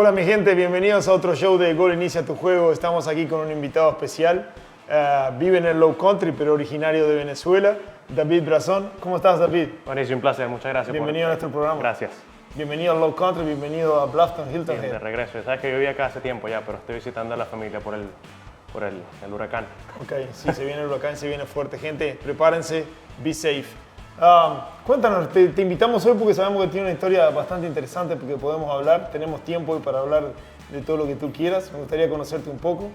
Hola mi gente, bienvenidos a otro show de Gol Inicia tu Juego. Estamos aquí con un invitado especial. Vive en el Low Country, pero originario de Venezuela, David Brazón. ¿Cómo estás, David? Buenísimo, un placer, muchas gracias. Bienvenido a nuestro programa. Gracias. Bienvenido al Low Country, bienvenido a Bluffton, Hilton Bien, de Head. regreso. Sabes que yo viví acá hace tiempo ya, pero estoy visitando a la familia por el huracán. Ok, sí, se viene el huracán, se viene fuerte. Gente, prepárense, be safe. Cuéntanos, te invitamos hoy porque sabemos que tiene una historia bastante interesante porque podemos hablar, tenemos tiempo hoy para hablar de todo lo que tú quieras. Me gustaría conocerte un poco.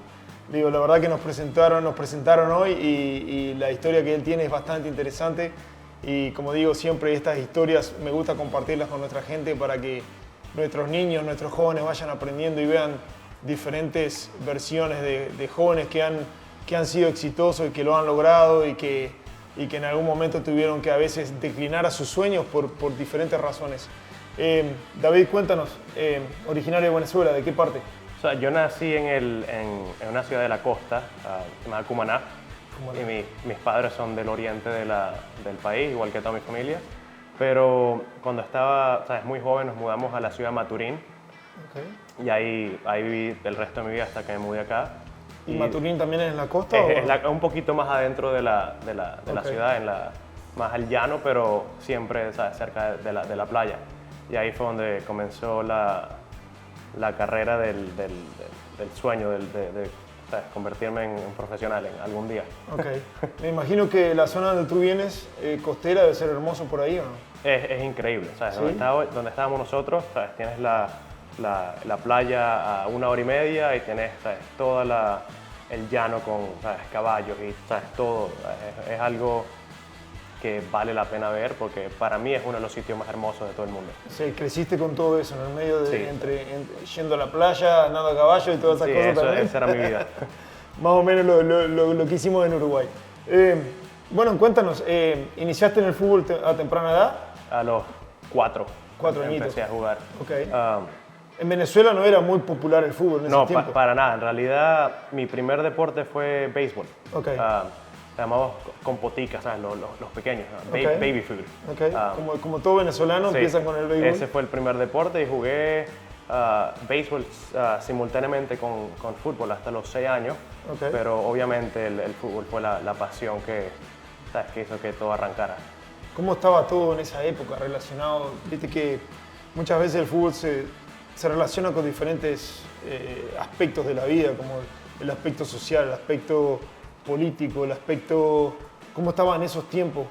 Digo, la verdad que nos presentaron hoy y la historia que él tiene es bastante interesante. Y como digo, siempre estas historias me gusta compartirlas con nuestra gente para que nuestros niños, nuestros jóvenes vayan aprendiendo y vean diferentes versiones de jóvenes que han sido exitosos y que lo han logrado y que en algún momento tuvieron que a veces declinar a sus sueños por diferentes razones. David, cuéntanos, originario de Venezuela, ¿de qué parte? O sea, yo nací en una ciudad de la costa, llamada Cumaná. Y mis padres son del oriente del país, igual que toda mi familia. Pero cuando estaba muy joven nos mudamos a la ciudad de Maturín. Okay. Y ahí viví el resto de mi vida hasta que me mudé acá. ¿Y Maturín también es en la costa? Es un poquito más adentro de la ciudad, más al llano, pero siempre cerca de la playa. Y ahí fue donde comenzó la carrera del sueño de convertirme en un profesional en algún día. Ok. Me imagino que la zona donde tú vienes, costera, debe ser hermoso por ahí, ¿o no? Es increíble. ¿Sabes? ¿Sí? Donde estábamos nosotros, ¿sabes? Tienes la playa a 1 hora y media y tienes todo el llano con caballos y todo. Es algo que vale la pena ver porque para mí es uno de los sitios más hermosos de todo el mundo. Sí, creciste con todo eso, en el medio de sí. Yendo a la playa, andando a caballo y todas esas cosas también. Esa era mi vida. Más o menos lo que hicimos en Uruguay. Bueno, cuéntanos, ¿iniciaste en el fútbol a temprana edad? A los 4. 4 añitos. Empecé a jugar. Okay. En Venezuela no era muy popular el fútbol en ese tiempo. No, para nada. En realidad, mi primer deporte fue béisbol. Okay. Llamamos con poticas, ¿sabes? Los pequeños, okay. Baby food. Okay. Como todo venezolano, sí, empiezan con el béisbol. Ese fue el primer deporte y jugué béisbol simultáneamente con fútbol hasta los 6 años. Okay. Pero obviamente el fútbol fue la pasión que hizo que todo arrancara. ¿Cómo estaba todo en esa época relacionado? Viste que muchas veces el fútbol se relaciona con diferentes aspectos de la vida, como el aspecto social, el aspecto político, el aspecto... ¿Cómo estaba en esos tiempos?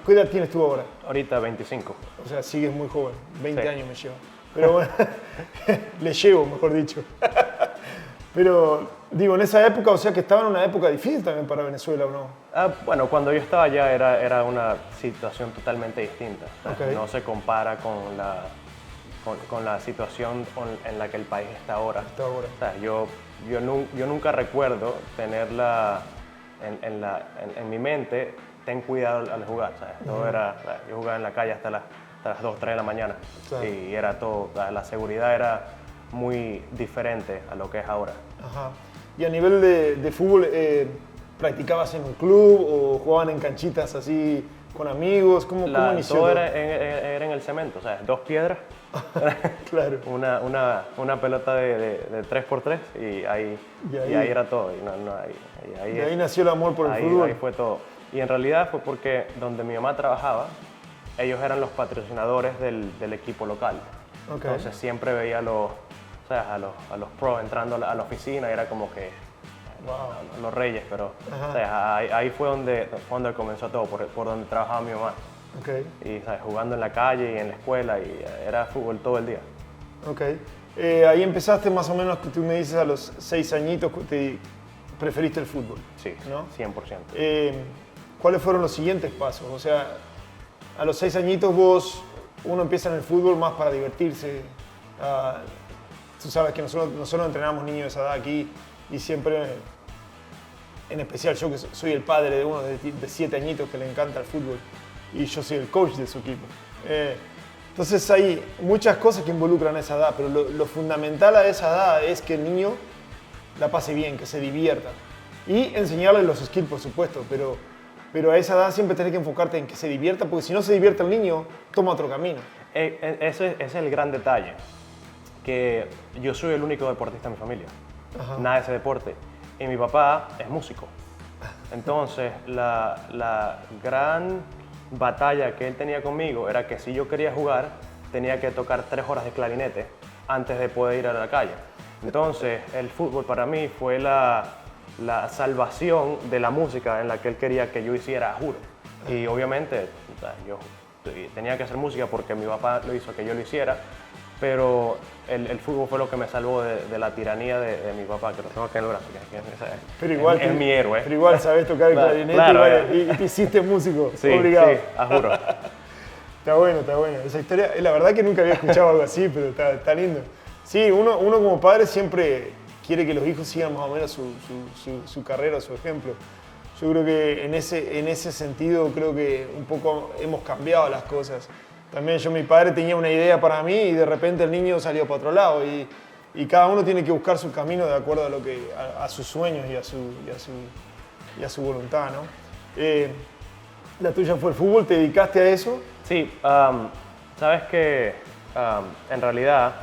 ¿Qué edad tienes tú ahora? Ahorita 25. O sea, sigues muy joven, 20 sí. años me lleva. Pero bueno, le llevo, mejor dicho. Pero digo, en esa época, o sea que estaba en una época difícil también para Venezuela, ¿o no? Bueno, cuando yo estaba allá era una situación totalmente distinta. Okay. No se compara con la situación en la que el país está ahora. O sea, yo nunca recuerdo tenerla en mi mente, ten cuidado al jugar. ¿Sabes? Todo yo jugaba en la calle hasta las 2, 3 de la mañana. Claro. Y era todo, la seguridad era muy diferente a lo que es ahora. Ajá. Y a nivel de fútbol, ¿practicabas en un club o jugaban en canchitas así con amigos? ¿Cómo inició? Todo era en el cemento, o sea, 2 piedras. Claro. Una pelota de 3x3 y ahí era todo. Y ahí nació el amor por el fútbol. Ahí fue todo. Y en realidad fue porque donde mi mamá trabajaba, ellos eran los patrocinadores del equipo local. Okay. Entonces siempre veía a los pros entrando a la oficina y era como que wow. Los reyes, pero ahí fue donde comenzó todo, por donde trabajaba mi mamá. Okay. Y jugando en la calle y en la escuela y era fútbol todo el día. Okay. Ahí empezaste más o menos, que tú me dices a los 6 añitos, preferiste el fútbol. Sí, ¿no? 100%. ¿Cuáles fueron los siguientes pasos? O sea, a los 6 añitos uno empieza en el fútbol más para divertirse. Tú sabes que nosotros entrenamos niños de esa edad aquí y siempre, en especial yo que soy el padre de uno de 7 añitos que le encanta el fútbol y yo soy el coach de su equipo. Entonces hay muchas cosas que involucran a esa edad, pero lo fundamental a esa edad es que el niño la pase bien, que se divierta y enseñarle los skills, por supuesto, pero a esa edad siempre tenés que enfocarte en que se divierta, porque si no se divierte el niño, toma otro camino. Ese es el gran detalle. que yo soy el único deportista en mi familia. Ajá. Nada de ese deporte. Y mi papá es músico. Entonces, la gran batalla que él tenía conmigo era que si yo quería jugar, tenía que tocar 3 horas de clarinete antes de poder ir a la calle. Entonces, el fútbol para mí fue la salvación de la música en la que él quería que yo hiciera, juro. Y obviamente, o sea, yo tenía que hacer música porque mi papá lo hizo que yo lo hiciera, pero el fútbol fue lo que me salvó de la tiranía de mi papá, que lo tengo aquí en el brazo, pero igual, es mi héroe. Pero igual sabes tocar el clarinete, claro, y te hiciste músico, sí, obligado. Sí, juro. Está bueno, está bueno. Esa historia, la verdad que nunca había escuchado algo así, pero está lindo. Sí, uno como padre siempre quiere que los hijos sigan más o menos su carrera, su ejemplo. Yo creo que en ese sentido creo que un poco hemos cambiado las cosas. También mi padre tenía una idea para mí y de repente el niño salió para otro lado y cada uno tiene que buscar su camino de acuerdo a sus sueños y a su voluntad, ¿no? La tuya fue el fútbol, ¿te dedicaste a eso? Sí, sabes que en realidad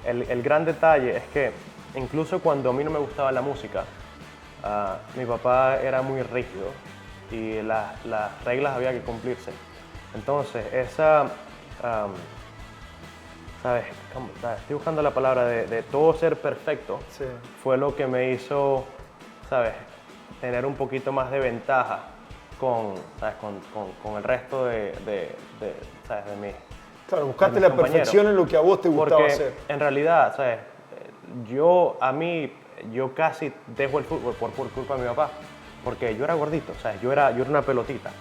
el gran detalle es que incluso cuando a mí no me gustaba la música, mi papá era muy rígido y las reglas había que cumplirse. Entonces, ¿sabes? Estoy buscando la palabra de todo ser perfecto, sí. Fue lo que me hizo, ¿sabes? Tener un poquito más de ventaja con el resto ¿sabes? De mí. Claro, buscaste la perfección en lo que a vos te gustaba porque hacer. En realidad, ¿sabes? Yo casi dejo el fútbol por culpa de mi papá, porque yo era gordito, ¿sabes? Yo era una pelotita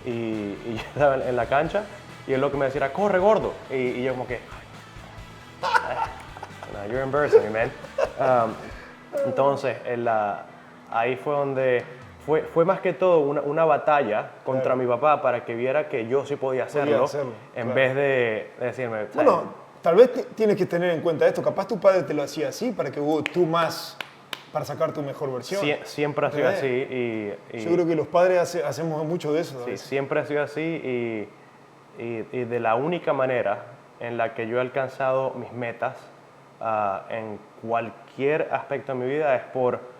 y yo estaba en la cancha y él lo que me decía era, corre gordo, y yo como que, no, you're embarrassing me, man. Entonces, ahí fue donde fue más que todo una batalla contra mi papá para que viera que yo sí podía hacerlo, en vez de decirme, ¿sabes? Bueno, tal vez tienes que tener en cuenta esto. Capaz tu padre te lo hacía así para que tú más, para sacar tu mejor versión. Siempre ha sido así. Yo creo que los padres hacemos mucho de eso. Sí, siempre ha sido así y de la única manera en la que yo he alcanzado mis metas en cualquier aspecto de mi vida es por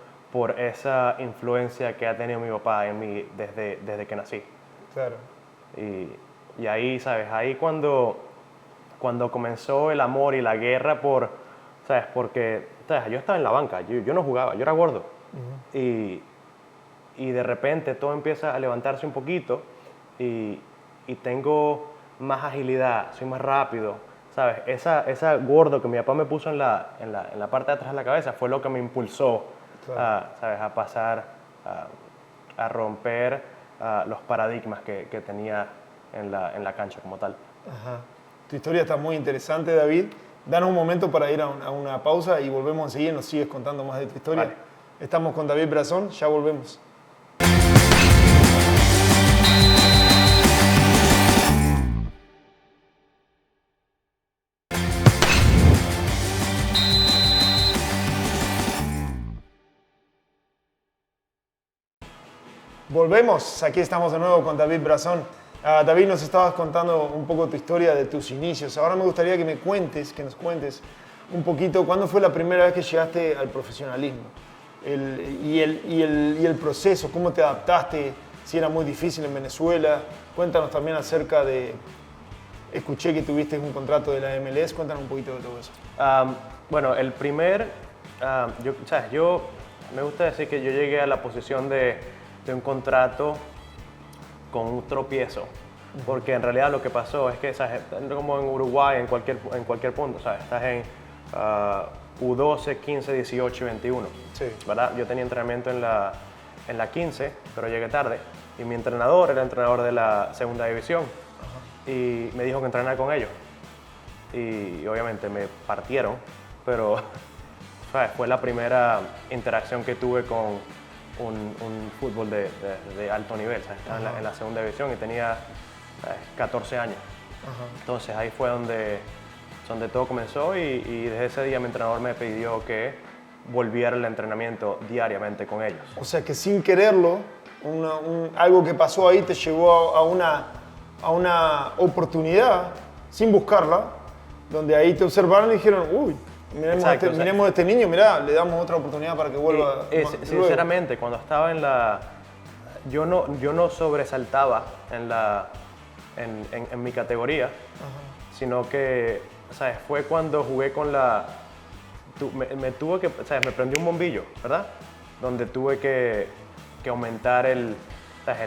esa influencia que ha tenido mi papá en mí desde que nací. Claro. Y ahí, ¿sabes? Ahí cuando comenzó el amor y la guerra ¿sabes? Porque, ¿sabes? Yo estaba en la banca, yo no jugaba, yo era gordo. Y de repente todo empieza a levantarse un poquito y tengo más agilidad, soy más rápido, ¿sabes? Esa gordo que mi papá me puso en la parte de atrás de la cabeza fue lo que me impulsó, claro. ¿Sabes? A pasar, a romper los paradigmas que tenía en la cancha como tal. Ajá. Tu historia está muy interesante, David. Danos un momento para ir a una pausa y volvemos enseguida y nos sigues contando más de tu historia. Vale. Estamos con David Brazón, ya volvemos. Volvemos, aquí estamos de nuevo con David Brazón. David, nos estabas contando un poco tu historia de tus inicios. Ahora me gustaría que nos cuentes un poquito cuándo fue la primera vez que llegaste al profesionalismo y el proceso, cómo te adaptaste, si era muy difícil en Venezuela. Cuéntanos también acerca de, escuché que tuviste un contrato de la MLS, cuéntanos un poquito de todo eso. Bueno, yo me gusta decir que yo llegué a la posición de un contrato con un tropiezo, porque en realidad lo que pasó es que, ¿sabes? Como en Uruguay, en cualquier punto, ¿sabes? Estás en U12, 15, 18 y 21, sí. ¿Verdad? Yo tenía entrenamiento en la 15, pero llegué tarde, y mi entrenador era entrenador de la segunda división, y me dijo que entrenara con ellos, y obviamente me partieron, pero ¿sabes? Fue la primera interacción que tuve con un fútbol de alto nivel, ¿sabes? Estaba en la segunda división y tenía 14 años. Entonces ahí fue donde todo comenzó y desde ese día mi entrenador me pidió que volviera al entrenamiento diariamente con ellos. O sea que sin quererlo, algo que pasó ahí te llevó a una oportunidad, sin buscarla, donde ahí te observaron y dijeron, uy, Miremos a este niño, mirá, le damos otra oportunidad para que vuelva. Sinceramente, cuando estaba en la... Yo no sobresaltaba en mi categoría, sino que, ¿sabes? Fue cuando jugué con la... Me tuve que, ¿sabes? Me prendió un bombillo, ¿verdad? Donde tuve que aumentar el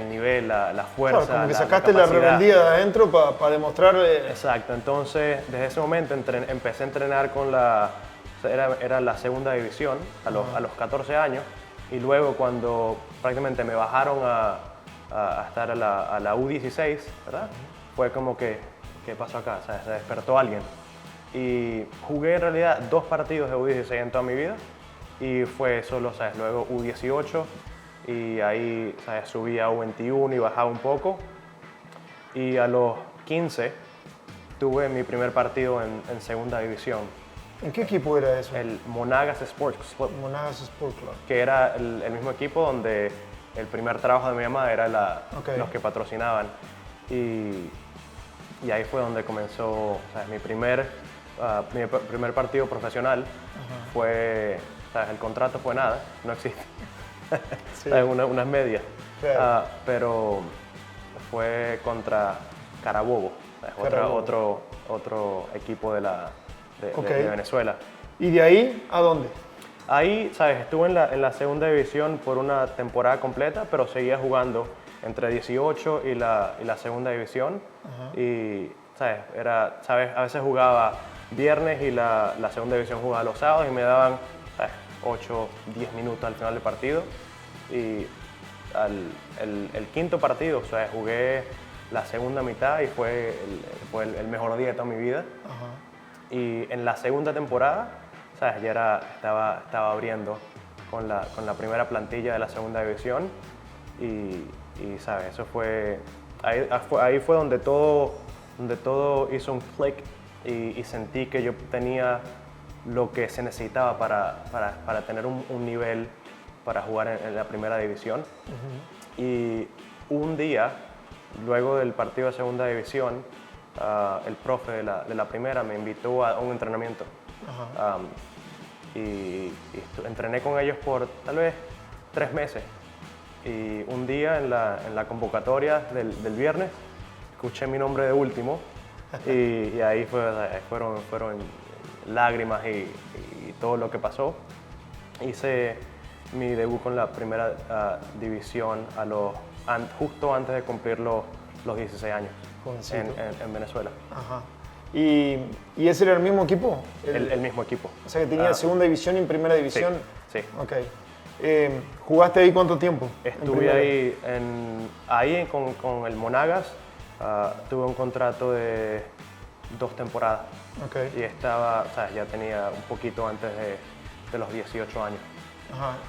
nivel, la fuerza. Claro, como que sacaste la rebeldía de adentro para demostrar. Exacto, entonces desde ese momento empecé a entrenar con era la segunda división a los 14 años, y luego cuando prácticamente me bajaron a estar a la U16, ¿verdad? Fue como que, ¿qué pasó acá? O sea, se despertó alguien. Y jugué en realidad 2 partidos de U16 en toda mi vida, y fue solo, ¿sabes? Luego U18, y ahí, ¿sabes? Subí a U21 y bajaba un poco, y a los 15 tuve mi primer partido en segunda división. ¿En qué equipo era eso? El Monagas Sports Club. Monagas Sports Club. Que era el mismo equipo donde el primer trabajo de mi mamá era los que patrocinaban. Y ahí fue donde comenzó, ¿sabes? Mi primer partido profesional. Fue, ¿sabes? El contrato fue nada, no existe. Sí. Unas medias. Claro. Pero fue contra Carabobo, otro equipo de Venezuela. ¿Y de ahí a dónde? Ahí, ¿sabes? Estuve en la segunda división por una temporada completa, pero seguía jugando entre 18 y la segunda división. Y, ¿sabes? A veces jugaba viernes y la segunda división jugaba los sábados, y me daban, ¿sabes? 8, 10 minutos al final del partido. Y el quinto partido, o sea, jugué la segunda mitad y fue el mejor día de toda mi vida. Y en la segunda temporada, ¿sabes? Ya estaba abriendo con la primera plantilla de la segunda división, y ¿sabes? Eso fue... Ahí fue donde todo hizo un click, y sentí que yo tenía lo que se necesitaba para tener un nivel para jugar en la primera división. Y un día, luego del partido de segunda división, el profe de la primera me invitó a un entrenamiento. Y entrené con ellos por tal vez 3 meses. Y un día en la convocatoria del viernes escuché mi nombre de último, y ahí fueron lágrimas y todo lo que pasó. Hice mi debut con la primera división justo antes de cumplir los 16 años en Venezuela. ¿Y ese era el mismo equipo? El mismo equipo. O sea que tenía segunda división y primera división. Sí. Ok. ¿Jugaste ahí cuánto tiempo? Estuve ahí con el Monagas. Tuve un contrato de 2 temporadas. Y ya tenía un poquito antes de los 18 años.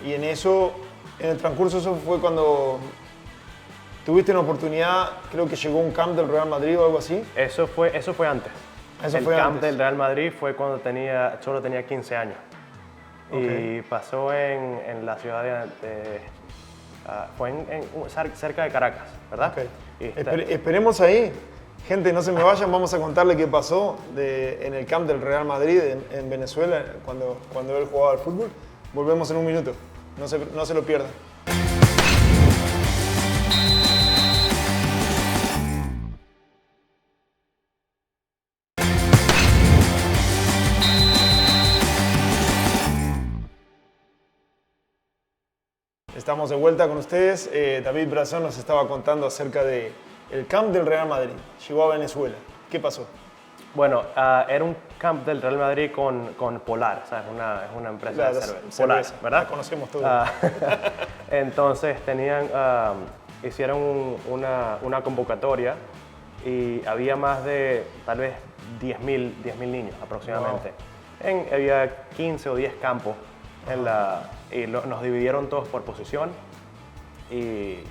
Y en el transcurso, eso fue cuando tuviste una oportunidad, creo que llegó un camp del Real Madrid o algo así. Eso fue antes. El camp del Real Madrid fue cuando solo tenía 15 años. Y pasó en la ciudad fue cerca de Caracas, ¿verdad? Esperemos ahí. Gente, no se me vayan, vamos a contarle qué pasó en el camp del Real Madrid en Venezuela cuando él jugaba al fútbol. Volvemos en un minuto, no se lo pierdan. Estamos de vuelta con ustedes. David Brazón nos estaba contando acerca del camp del Real Madrid. Llegó a Venezuela. ¿Qué pasó? Bueno, era un camp del Real Madrid con Polar, o sea, es una empresa de cerveza. Polar, ¿verdad? La conocemos todos. Entonces hicieron una convocatoria, y había más de tal vez 10.000 niños aproximadamente. Wow. Había 15 o 10 campos y nos dividieron todos por posición, y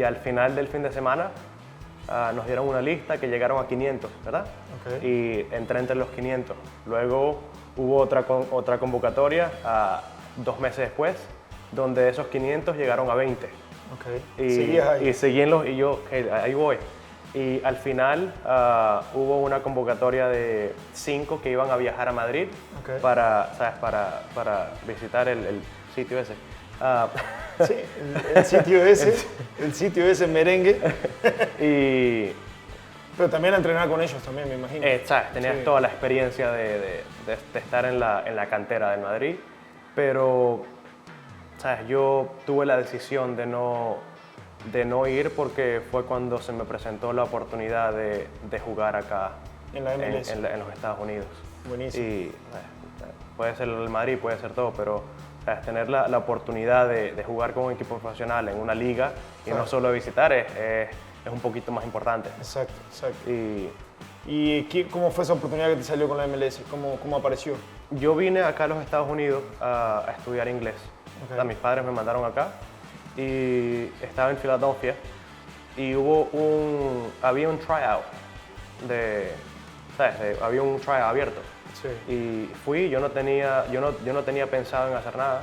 al final del fin de semana nos dieron una lista que llegaron a 500, ¿verdad? Y entré entre los 500. Luego hubo otra convocatoria 2 meses después, donde de esos 500 llegaron a 20. ¿Seguías ahí? Y seguí y yo, ahí voy. Y al final hubo una convocatoria de 5 que iban a viajar a Madrid para, ¿sabes? Para visitar el sitio ese. Sí, el sitio ese merengue. Pero también a entrenar con ellos también, me imagino. ¿Sabes? Tenías toda la experiencia de estar en la cantera del Madrid, pero ¿sabes? Yo tuve la decisión de no ir porque fue cuando se me presentó la oportunidad de jugar acá en la MLS. En los Estados Unidos. Buenísimo. Y puede ser el Madrid, puede ser todo, pero ¿sabes? Tener la oportunidad de jugar con un equipo profesional en una liga y no solo visitar es un poquito más importante. Exacto. ¿Y cómo fue esa oportunidad que te salió con la MLS? ¿Cómo apareció? Yo vine acá a los Estados Unidos a estudiar inglés. O sea, mis padres me mandaron acá y estaba en Filadelfia y había un tryout había un tryout abierto. Sí. Y fui, yo no tenía pensado en hacer nada,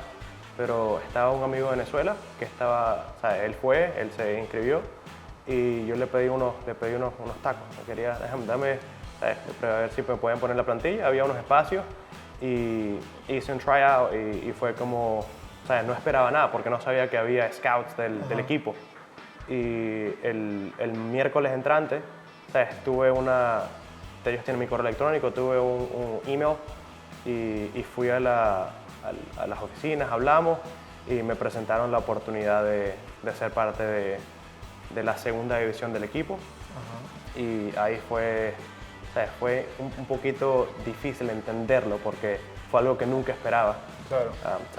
pero estaba un amigo de Venezuela que él se inscribió y yo le pedí unos tacos. Quería, dame, a ver si me pueden poner la plantilla. Había unos espacios y hice un tryout y fue como, no esperaba nada porque no sabía que había scouts del equipo. Y el miércoles entrante, ellos tienen mi correo electrónico, tuve un email y fui a las oficinas, hablamos y me presentaron la oportunidad de ser parte de la segunda división del equipo. Y ahí fue un poquito difícil entenderlo porque fue algo que nunca esperaba. Claro,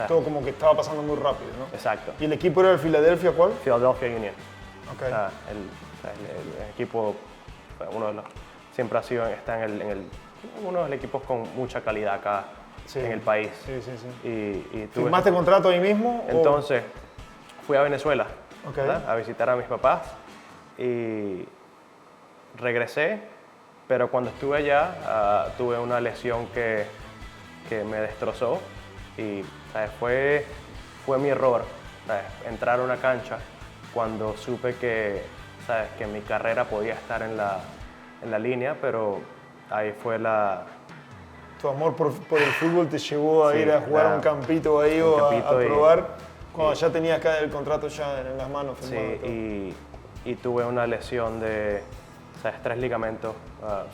todo como que estaba pasando muy rápido, ¿no? Exacto. ¿Y el equipo era el Philadelphia cuál? Philadelphia Union. Okay. El equipo, siempre está en uno de los equipos con mucha calidad acá en el país. Sí. Y ¿Firmaste contrato ahí mismo? Entonces, fui a Venezuela Okay. a visitar a mis papás y regresé, pero cuando estuve allá tuve una lesión que me destrozó y fue mi error, entrar a una cancha cuando supe que mi carrera podía estar en la línea, pero ahí fue Tu amor por el fútbol te llevó a ir a jugar un campito ahí o a probar cuando ya tenías el contrato ya en las manos. Sí, y tuve una lesión de 3 ligamentos,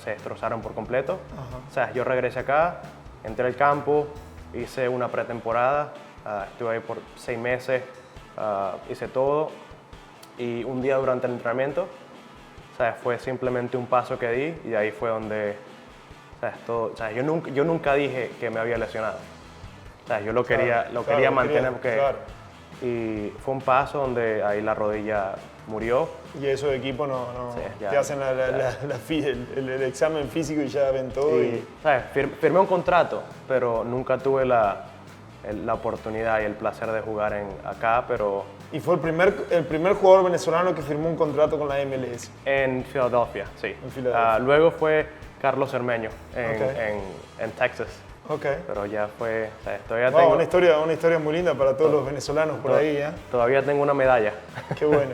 se destrozaron por completo. Yo regresé acá, entré al campo, hice una pretemporada, estuve ahí por 6 meses, hice todo y un día durante el entrenamiento, fue simplemente un paso que di y ahí fue donde, yo nunca dije que me había lesionado. Yo lo quería mantener y fue un paso donde ahí la rodilla murió. Y eso de equipo te hacen el examen físico y ya ven todo. Firmé un contrato, pero nunca tuve la oportunidad y el placer de jugar acá, pero... ¿Y fue el primer jugador venezolano que firmó un contrato con la MLS? En Filadelfia, sí. En Filadelfia. Luego fue Carlos Cermeño en Texas. Pero ya fue... todavía tengo... Una historia muy linda para todos los venezolanos por ahí, ¿eh? Todavía tengo una medalla. Qué bueno.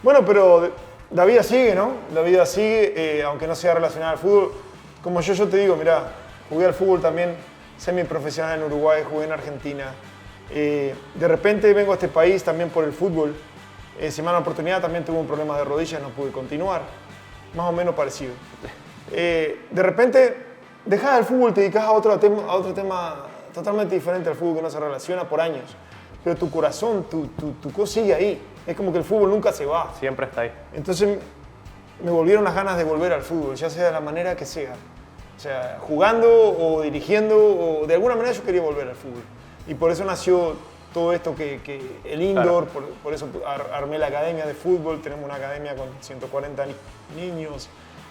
Bueno, pero la vida sigue, ¿no? La vida sigue, aunque no sea relacionada al fútbol. Como yo te digo, mira, jugué al fútbol también semiprofesional en Uruguay, jugué en Argentina. De repente vengo a este país también por el fútbol. Si me dan la oportunidad, también tuve un problema de rodillas, no pude continuar. Más o menos parecido. De repente dejas el fútbol, te dedicas a otro tema totalmente diferente al fútbol que no se relaciona por años. Pero tu corazón, tu cosa sigue ahí. Es como que el fútbol nunca se va. Siempre está ahí. Entonces me volvieron las ganas de volver al fútbol, ya sea de la manera que sea. O sea, jugando o dirigiendo, o de alguna manera yo quería volver al fútbol. Y por eso nació todo esto que el indoor, por eso armé la academia de fútbol, tenemos una academia con 140 niños.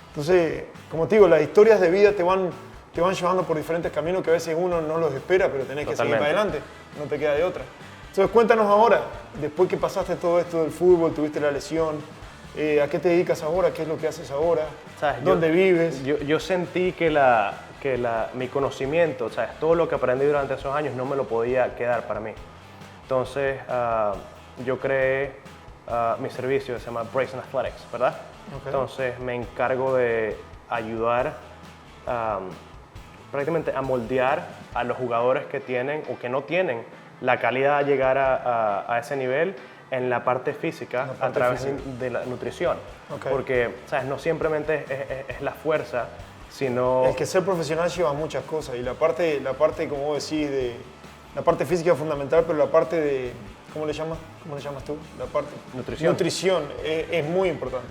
Entonces, como te digo, las historias de vida te van llevando por diferentes caminos que a veces uno no los espera, pero tenés que seguir para adelante, no te queda de otra. Entonces, cuéntanos ahora, después que pasaste todo esto del fútbol, tuviste la lesión, ¿a qué te dedicas ahora? ¿Qué es lo que haces ahora? ¿Dónde vives? Yo sentí que mi conocimiento, todo lo que aprendí durante esos años no me lo podía quedar para mí. Entonces, yo creé mi servicio, se llama Brazen Athletics, ¿verdad? Entonces me encargo de ayudar prácticamente a moldear a los jugadores que tienen o que no tienen la calidad de llegar a ese nivel en la parte física a través de la nutrición. Porque, ¿sabes? No simplemente es la fuerza, sino... Es que ser profesional lleva muchas cosas y la parte como vos decís, la parte física es fundamental, pero la parte de... ¿Cómo le llamas tú? La parte... Nutrición es muy importante.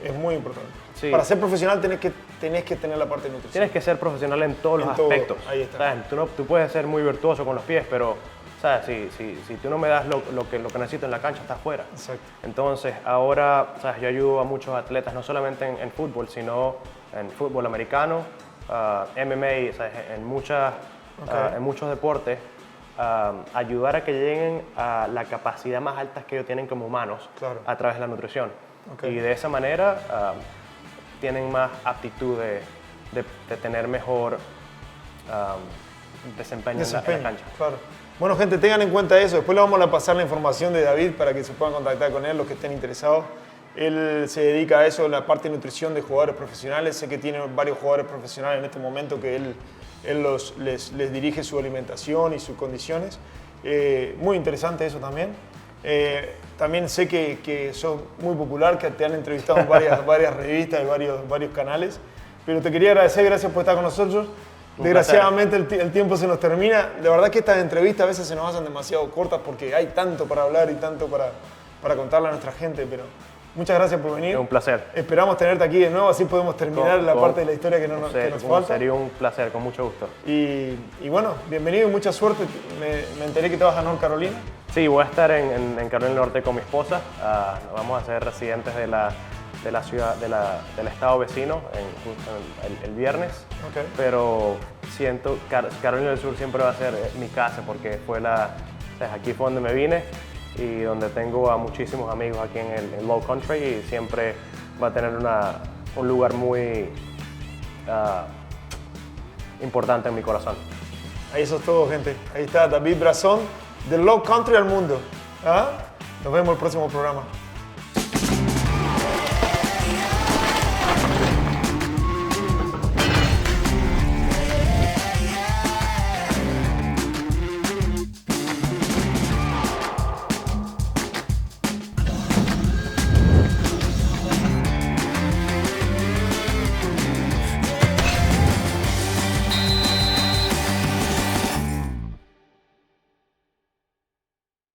Es muy importante. Sí. Para ser profesional tenés que tener la parte de nutrición. Tienes que ser profesional en todos los aspectos. Ahí está. ¿Sabes? Tú puedes ser muy virtuoso con los pies, pero ¿sabes? Si tú no me das lo que necesito en la cancha, estás fuera. Exacto. Entonces, ahora, ¿sabes? Yo ayudo a muchos atletas, no solamente en fútbol, sino en fútbol americano, MMA, ¿sabes? En muchos deportes, ayudar a que lleguen a la capacidad más alta que ellos tienen como humanos a través de la nutrición. Y de esa manera tienen más aptitud de tener mejor desempeño en la cancha. Claro. Bueno, gente, tengan en cuenta eso. Después le vamos a pasar la información de David para que se puedan contactar con él, los que estén interesados. Él se dedica a eso, la parte de nutrición de jugadores profesionales. Sé que tiene varios jugadores profesionales en este momento que él les dirige su alimentación y sus condiciones. Muy interesante eso también. También sé que sos muy popular, que te han entrevistado en varias revistas y varios canales. Pero te quería agradecer, gracias por estar con nosotros. Desgraciadamente el tiempo se nos termina. La verdad que estas entrevistas a veces se nos hacen demasiado cortas porque hay tanto para hablar y tanto para contarle a nuestra gente, pero muchas gracias por venir. Es un placer. Esperamos tenerte aquí de nuevo, así podemos terminar la parte de la historia que nos falta. Sería un placer, con mucho gusto. Y bueno, bienvenido y mucha suerte. Me enteré que te vas a North Carolina. Sí, voy a estar en Carolina del Norte con mi esposa. Vamos a ser residentes de la ciudad, del estado vecino el viernes. Pero siento que Carolina del Sur siempre va a ser mi casa porque aquí fue donde me vine y donde tengo a muchísimos amigos aquí en el Low Country y siempre va a tener un lugar muy importante en mi corazón. Ahí eso es todo, gente. Ahí está David Brazón, del Low Country al mundo. Nos vemos en el próximo programa.